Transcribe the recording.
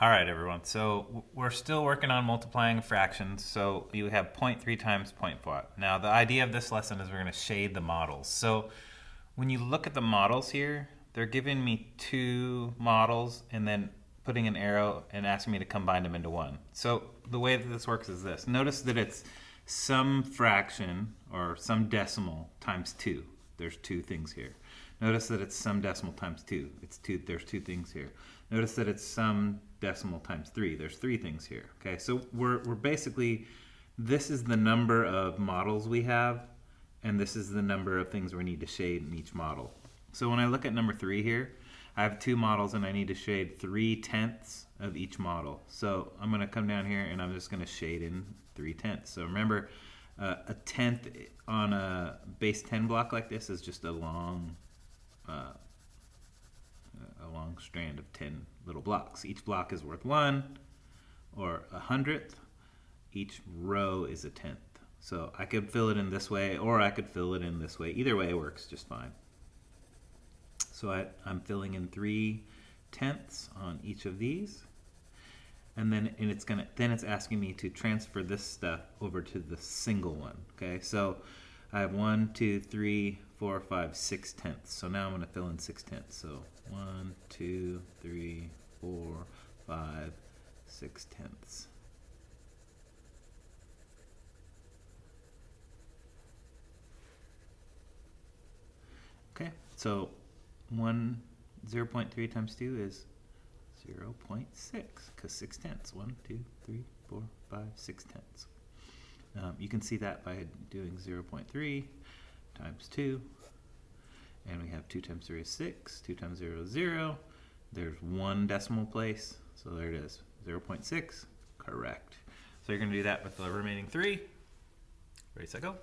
All right, everyone. So we're still working on multiplying fractions. So you have 0.3 times 0.4. Now, the idea of this lesson is we're going to shade the models. So when you look at the models here, they're giving me two models and then putting an arrow and asking me to combine them into one. So the way that this works is this. Notice that it's some fraction or some decimal times 2. There's two things here. Notice that it's some decimal times 2. There's two things here. Notice that it's some decimal times 3. There's three things here. Okay, so we're basically, this is the number of models we have, and this is the number of things we need to shade in each model. So when I look at number 3 here, I have two models and I need to shade 3/10 of each model. So I'm going to come down here and I'm just going to shade in 3/10. So remember, a tenth on a base 10 block like this is just a long strand of 10 little blocks. Each block is worth 1 or 100th. Each row is a tenth. So I could fill it in this way or I could fill it in this way. Either way works just fine. So I'm filling in 3/10 on each of these. And then it's asking me to transfer this stuff over to the single one. Okay, so I have 1, 2, 3, 4, 5, 6/10. So now I'm going to fill in 6/10. So 1, 2, 3, 4, 5, 6/10. Okay, so 0.3 times 2 is 0.6, because 6/10. 1, 2, 3, 4, 5, 6/10. You can see that by doing 0.3 times 2, and we have 2 times 3 is 6, 2 times 0 is 0. There's one decimal place, so there it is, 0.6, correct. So you're going to do that with the remaining 3. Ready, set, go.